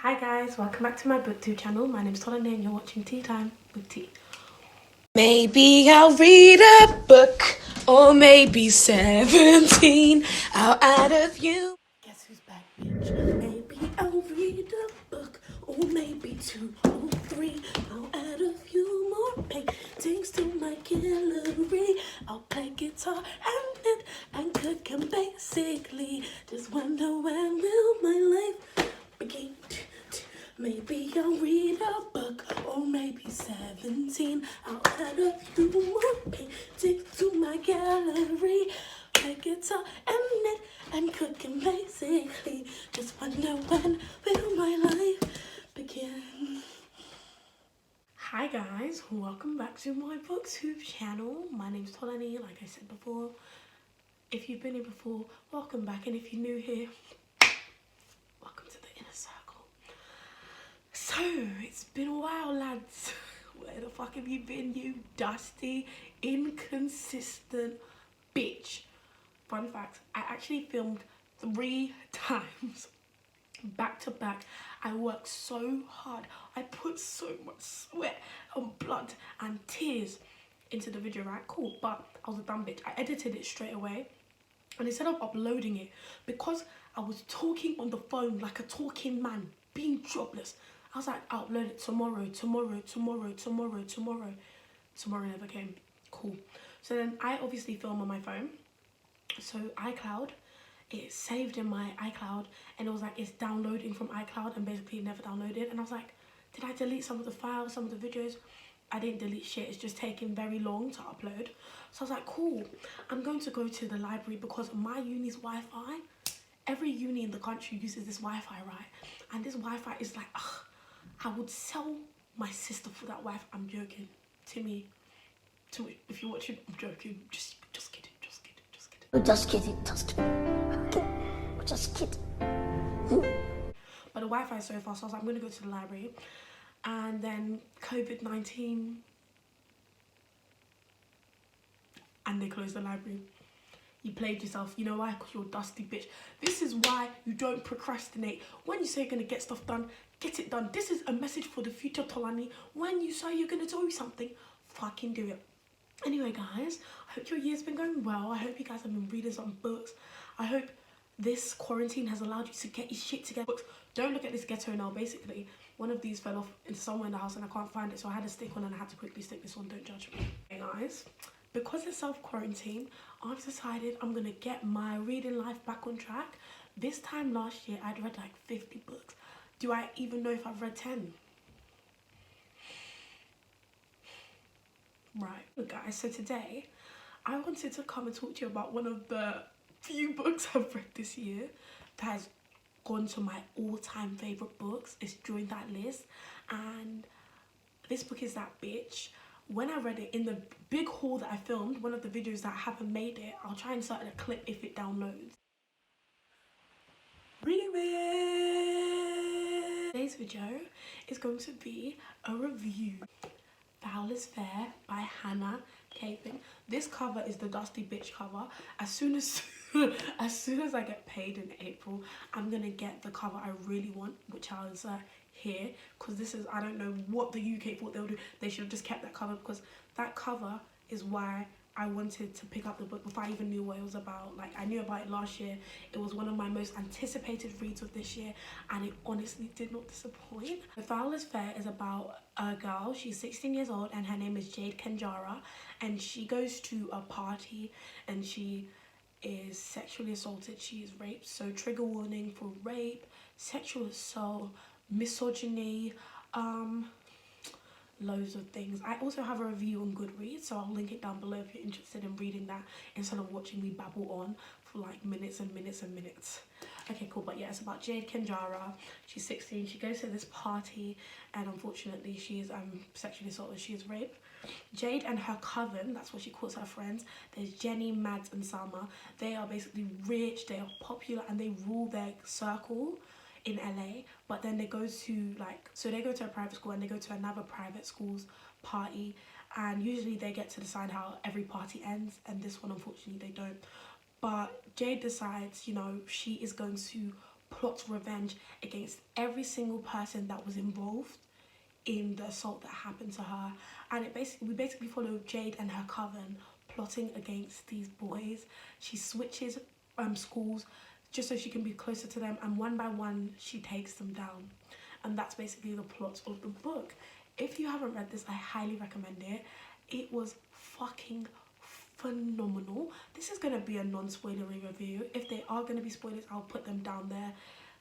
Hi guys, welcome back to my booktube channel. My name's Tolani and you're watching Tea Time with Tea. Maybe I'll read a book, or maybe 17. I'll add a few. Guess who's back, bitch? Maybe I'll read a book, or maybe 2 or 3. I'll add a few more paintings to my gallery. I'll play guitar and knit and cook and basically just wonder when will my life begin. Maybe I'll read a book, or maybe 17. I'll add a few more paintings to my gallery. Play guitar and knit and cook and basically just wonder when will my life begin. Hi guys, welcome back to my booktube channel. My name's Tolani, like I said before. If you've been here before, welcome back, and if you're new here, welcome to the inner circle. So, it's been a while, lads. Where the fuck have you been, you dusty, inconsistent bitch? Fun fact, I actually filmed 3 times back to back. I worked so hard. I put so much sweat and blood and tears into the video, right? Cool, but I was a dumb bitch. I edited it straight away. And instead of uploading it, because I was talking on the phone like a talking man, being jobless, I was like, I'll upload it tomorrow. Tomorrow never came. Cool. So then I obviously film on my phone. So iCloud, it saved in my iCloud and it was like it's downloading from iCloud and basically it never downloaded. And I was like, did I delete some of the files, some of the videos? I didn't delete shit, it's just taking very long to upload. So I was like, cool, I'm going to go to the library because my uni's Wi-Fi, every uni in the country uses this Wi-Fi, right? And this Wi-Fi is like, ugh, I would sell my sister for that Wi-Fi. I'm joking. Timmy, if you're watching, I'm joking. Just kidding. Just kidding. But the Wi-Fi is so fast, so I was like, I'm gonna go to the library. And then COVID-19, and they closed the library. You played yourself. You know why? Because you're a dusty bitch. This is why you don't procrastinate. When you say you're gonna get stuff done, get it done. This is a message for the future Tolani. When you say you're gonna do something, fucking do it. Anyway, guys, I hope your year's been going well. I hope you guys have been reading some books. I hope this quarantine has allowed you to get your shit together. Books. Don't look at this ghetto now. Basically, one of these fell off into somewhere in the house and I can't find it, so I had to stick one and I had to quickly stick this one. Don't judge me. Hey guys, because it's self-quarantine, I've decided I'm gonna get my reading life back on track. This time last year, I'd read like 50 books. Do I even know if I've read 10? Right, look guys, so today I wanted to come and talk to you about one of the few books I've read this year that has gone to my all-time favourite books. It's joined that list, and this book is that bitch. When I read it in the big haul that I filmed, one of the videos that I haven't made it, I'll try and insert a clip if it downloads. Rave! Today's video is going to be a review. Foul is Fair by Hannah Capin. This cover is the dusty bitch cover. As soon as I get paid in April, I'm gonna get the cover I really want, which I'll insert here, because this is, I don't know what the UK thought they would do. They should have just kept that cover, because that cover is why I wanted to pick up the book before I even knew what it was about. Like, I knew about it last year. It was one of my most anticipated reads of this year, and it honestly did not disappoint. The Foul is Fair is about a girl. She's 16 years old and her name is Jade Kenjara, and she goes to a party and she is sexually assaulted. She is raped, so trigger warning for rape, sexual assault, misogyny, loads of things. I also have a review on Goodreads, so I'll link it down below if you're interested in reading that instead of watching me babble on for like minutes and minutes and minutes. Okay, cool. But yeah, it's about Jade Kenjara. She's 16. She goes to this party and unfortunately she is sexually assaulted. She is raped. Jade and her coven, that's what she calls her friends, there's Jenny, Mads and Salma. They are basically rich, they are popular, and they rule their circle in LA. But then they go to they go to a private school and they go to another private school's party, and usually they get to decide how every party ends, and this one unfortunately they don't. But Jade decides, you know, she is going to plots revenge against every single person that was involved in the assault that happened to her. And we basically follow Jade and her coven plotting against these boys. She switches schools just so she can be closer to them, and one by one she takes them down. And that's basically the plot of the book. If you haven't read this, I highly recommend it. It was fucking phenomenal. This is going to be a non-spoilery review. If there are going to be spoilers, I'll put them down there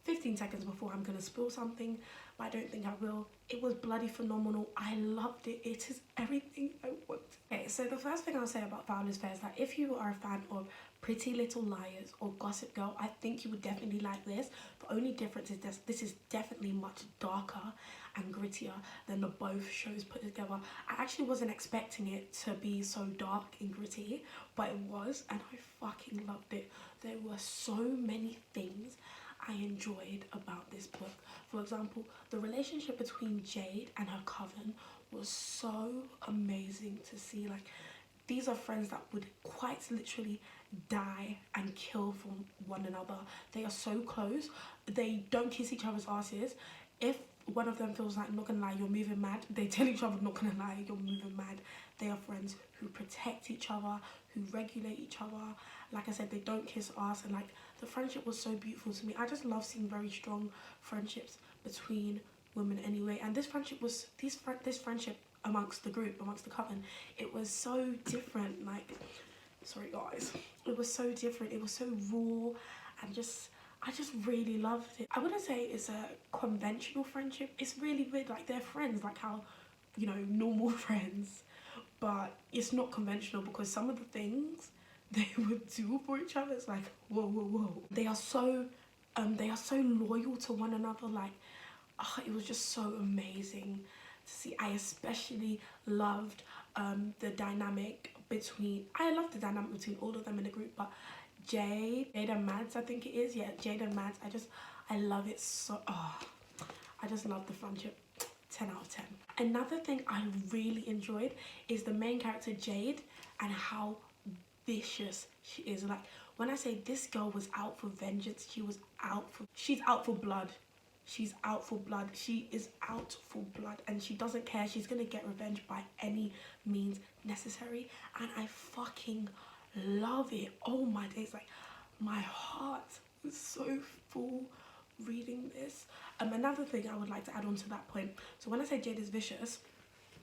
15 seconds before I'm going to spoil something, but I don't think I will. It was bloody phenomenal. I loved it. It is everything I want. Okay, so the first thing I'll say about Foul is Fair is that if you are a fan of Pretty Little Liars or Gossip Girl, I think you would definitely like this. The only difference is this is definitely much darker and grittier than the both shows put together. I actually wasn't expecting it to be so dark and gritty, but it was, and I fucking loved it. There were so many things I enjoyed about this book. For example, the relationship between Jade and her coven was so amazing to see. Like, these are friends that would quite literally die and kill for one another. They are so close. They don't kiss each other's asses. If one of them feels like, not gonna lie, you're moving mad, they tell each other, not gonna lie, you're moving mad. They are friends who protect each other, who regulate each other. Like I said, they don't kiss ass, and like, the friendship was so beautiful to me. I just love seeing very strong friendships between women anyway. And this friendship was, this friendship amongst the group, amongst the coven, it was so different. Like, sorry guys, it was so different. It was so raw, and I just really loved it. I wouldn't say it's a conventional friendship. It's really weird, like they're friends, like how, you know, normal friends, but it's not conventional because some of the things they would do for each other, it's like, whoa, whoa, whoa. They are so loyal to one another. Like, oh, it was just so amazing to see. I especially loved the dynamic between, all of them in the group, but Jade and Mads, I think it is, yeah, Jade and Mads, I love it so, I just love the friendship. 10 out of 10. Another thing I really enjoyed is the main character Jade and how vicious she is. Like, when I say this girl was out for vengeance, she's out for blood. She's out for blood. She is out for blood, and she doesn't care. She's gonna get revenge by any means necessary, and I fucking love it. Oh my days, like, my heart was so full reading this. Another thing I would like to add on to that point, so when I say Jade is vicious,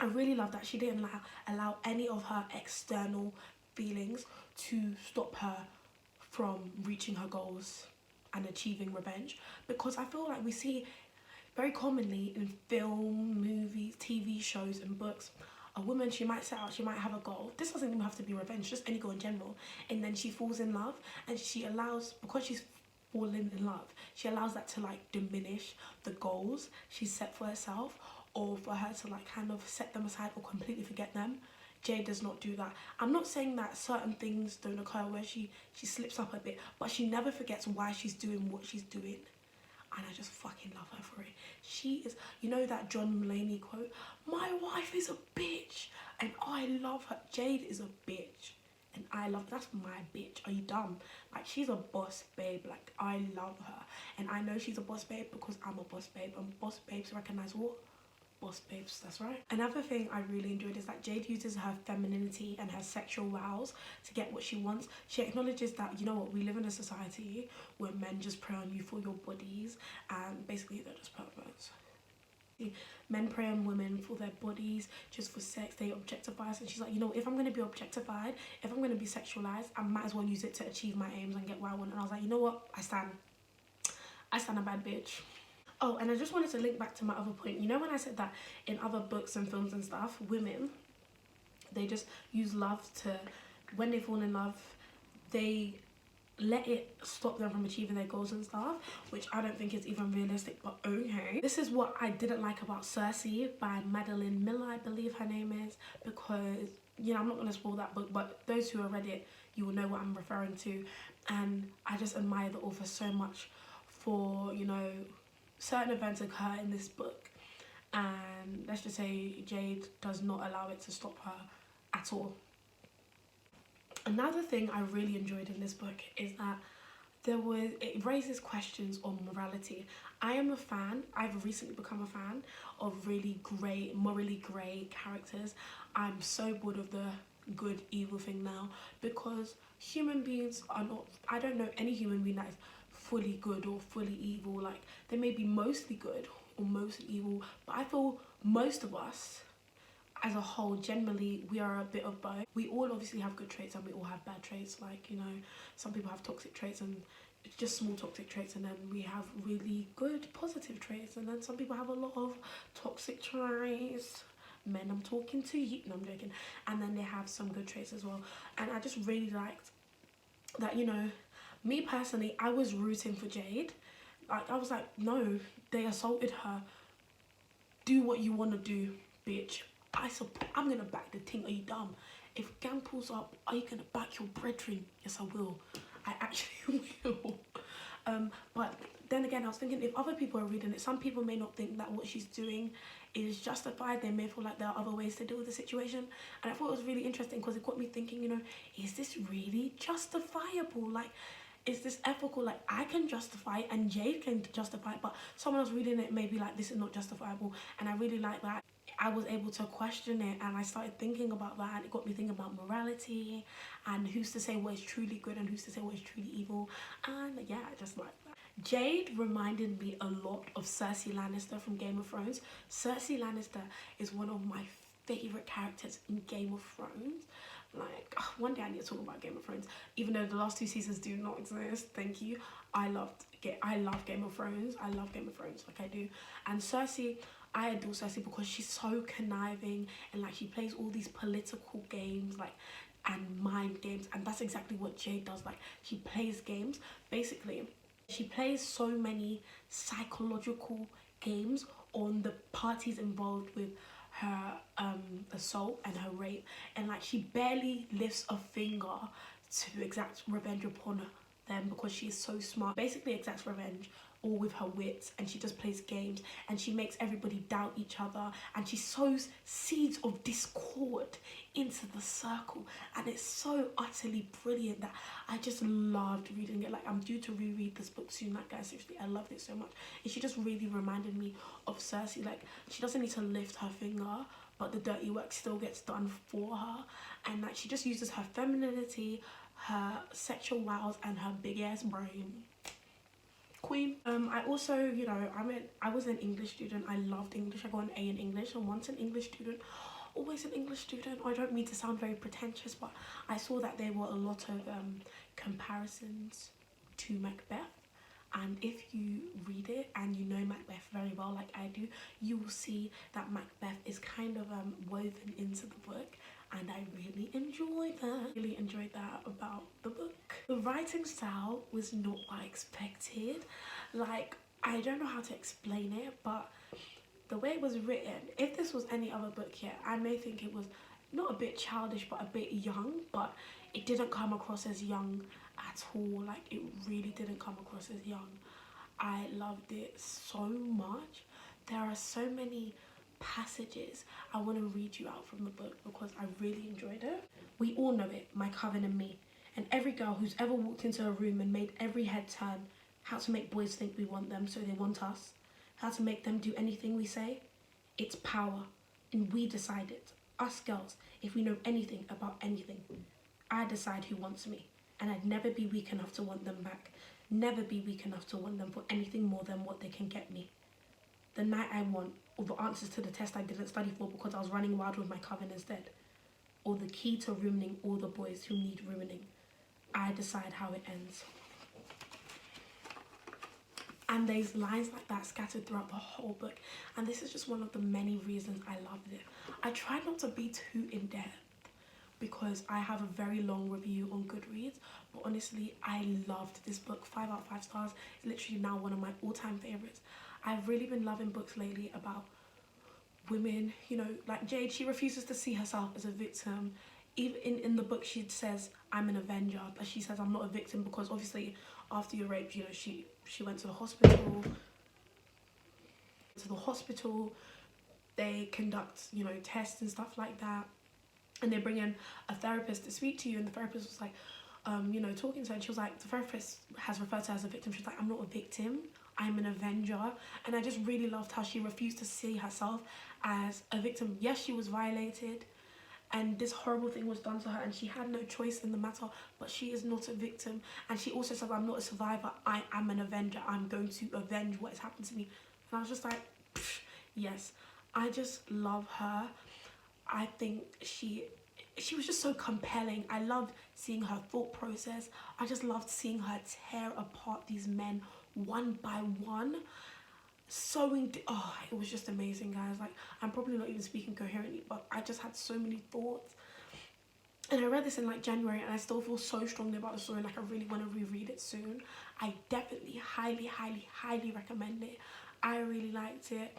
I really love that she didn't allow any of her external feelings to stop her from reaching her goals and achieving revenge, because I feel like we see very commonly in film, movies, TV shows and books, a woman, she might set out, she might have a goal. This doesn't even have to be revenge, just any goal in general, and then she falls in love, and she allows, because she's fallen in love, she allows that to like diminish the goals she set for herself, or for her to like kind of set them aside or completely forget them. Jade does not do that. I'm not saying that certain things don't occur where she slips up a bit, but she never forgets why she's doing what she's doing. And I just fucking love her for it. She is, you know that John Mulaney quote, my wife is a bitch, and I love her. Jade is a bitch, and I love, that's my bitch. Are you dumb? Like, she's a boss babe. Like, I love her, and I know she's a boss babe because I'm a boss babe, and boss babes recognize what? Boss babes, that's right. Another thing I really enjoyed is that Jade uses her femininity and her sexual wows to get what she wants. She acknowledges that, you know what, we live in a society where men just prey on you for your bodies, and basically they're just perverts. Men prey on women for their bodies, just for sex. They objectify us, and she's like, you know, if I'm going to be objectified, if I'm going to be sexualized, I might as well use it to achieve my aims and get what I want. And I was like, you know what, I stand a bad bitch. Oh, and I just wanted to link back to my other point. You know when I said that in other books and films and stuff, women, they just use love to, when they fall in love, they let it stop them from achieving their goals and stuff, which I don't think is even realistic, but okay. This is what I didn't like about Cersei by Madeline Miller, I believe her name is, because, you know, I'm not going to spoil that book, but those who have read it, you will know what I'm referring to. And I just admire the author so much for, you know, certain events occur in this book, and let's just say Jade does not allow it to stop her at all. Another thing I really enjoyed in this book is that it raises questions on morality. I am a fan, I've recently become a fan of really grey, morally grey characters. I'm so bored of the good evil thing now, because human beings are not, I don't know any human being that is fully good or fully evil. Like, they may be mostly good or mostly evil, but I feel most of us as a whole, generally, we are a bit of both. We all obviously have good traits and we all have bad traits. Like, you know, some people have toxic traits and it's just small toxic traits, and then we have really good positive traits, and then some people have a lot of toxic traits. Men, I'm talking to you. No, I'm joking. And then they have some good traits as well. And I just really liked that, you know, me personally, I was rooting for Jade. Like, I was like, no, they assaulted her. Do what you want to do, bitch. I'm gonna back the thing. Are you dumb? If gang pulls up, are you gonna back your brethren? Yes, I will. I actually will. But then again, I was thinking, if other people are reading it, some people may not think that what she's doing is justified. They may feel like there are other ways to deal with the situation. And I thought it was really interesting because it got me thinking, you know, is this really justifiable? Like, is this ethical? Like, I can justify it and Jade can justify it, but someone else reading it may be like, this is not justifiable. And I really like that. I was able to question it, and I started thinking about that, and it got me thinking about morality and who's to say what is truly good and who's to say what is truly evil. And yeah, I just like that. Jade reminded me a lot of Cersei Lannister from Game of Thrones. Cersei Lannister is one of my favourite characters in Game of Thrones. Like, one day I need to talk about Game of Thrones, even though the last 2 seasons do not exist. Thank you. I love Game of Thrones. I love Game of Thrones, like I do. And Cersei, I adore Cersei because she's so conniving, and like, she plays all these political games, like, and mind games, and that's exactly what Jade does. Like, she plays games. Basically, she plays so many psychological games on the parties involved with her assault and her rape, and like, she barely lifts a finger to exact revenge upon them because she is so smart. Basically exacts revenge all with her wits, and she just plays games, and she makes everybody doubt each other, and she sows seeds of discord into the circle, and it's so utterly brilliant that I just loved reading it. Like, I'm due to reread this book soon. Like, guys, seriously, I loved it so much, and she just really reminded me of Cersei. Like, she doesn't need to lift her finger, but the dirty work still gets done for her, and like, she just uses her femininity, her sexual wiles, and her big ass brain. Queen. I also, you know, I was an English student. I loved English. I got an A in English, and once an English student, always an English student. I don't mean to sound very pretentious, but I saw that there were a lot of comparisons to Macbeth. And if you read it and you know Macbeth very well, like I do, you will see that Macbeth is kind of woven into the book, and I really enjoyed that. Really enjoyed that about the book. The writing style was not what I expected. Like, I don't know how to explain it, but the way it was written, if this was any other book here, I may think it was not a bit childish, but a bit young, but it didn't come across as young at all. Like, it really didn't come across as young. I loved it so much. There are so many passages I want to read you out from the book because I really enjoyed it. We all know it, my coven and me, and every girl who's ever walked into a room and made every head turn. How to make boys think we want them so they want us. How to make them do anything we say. It's power, and we decide it. Us girls, if we know anything about anything. I decide who wants me, and I'd never be weak enough to want them back. Never be weak enough to want them for anything more than what they can get me. The night I want, or the answers to the test I didn't study for because I was running wild with my coven instead. Or the key to ruining all the boys who need ruining. I decide how it ends. And there's lines like that scattered throughout the whole book. And this is just one of the many reasons I loved it. I tried not to be too in-depth because I have a very long review on Goodreads. But honestly, I loved this book. 5 out of 5 stars. It's literally now one of my all-time favourites. I've really been loving books lately about women, you know, like Jade. She refuses to see herself as a victim. Even in the book, she says, I'm an avenger. But she says, I'm not a victim because obviously after you're raped, you know, she went to the hospital. They conduct, you know, tests and stuff like that. And they bring in a therapist to speak to you. And the therapist was like, you know, talking to her, and she was like, the therapist has referred to her as a victim. She's like, I'm not a victim, I'm an avenger. And I just really loved how she refused to see herself as a victim. Yes, she was violated and this horrible thing was done to her and she had no choice in the matter, but she is not a victim. And she also said, I'm not a survivor, I am an avenger. I'm going to avenge what has happened to me. And I was just like, yes. I just love her. I think she was just so compelling. I loved seeing her thought process. I just loved seeing her tear apart these men one by one. Oh, it was just amazing, guys. Like, I'm probably not even speaking coherently, but I just had so many thoughts. And I read this in like January and I still feel so strongly about the story. Like, I really want to reread it soon. I definitely highly recommend it. I really liked it.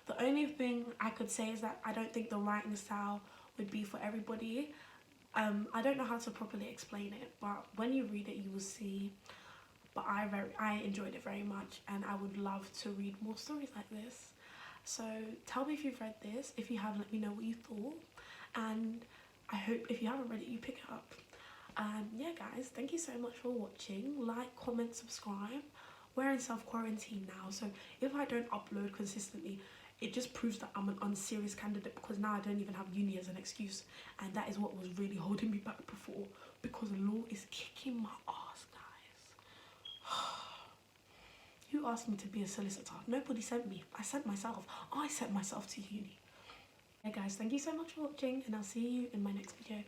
The only thing I could say is that I don't think the writing style would be for everybody. I don't know how to properly explain it, but when you read it you will see. But I enjoyed it very much and I would love to read more stories like this. So tell me if you've read this. If you have, let me know what you thought. And I hope if you haven't read it, you pick it up. Yeah, guys, thank you so much for watching. Like, comment, subscribe. We're in self-quarantine now, so if I don't upload consistently, it just proves that I'm an unserious candidate, because now I don't even have uni as an excuse, and that is what was really holding me back before, because law is kicking my ass, guys. Who asked me to be a solicitor? Nobody sent me. I sent myself. I sent myself to uni. Hey guys, thank you so much for watching, and I'll see you in my next video.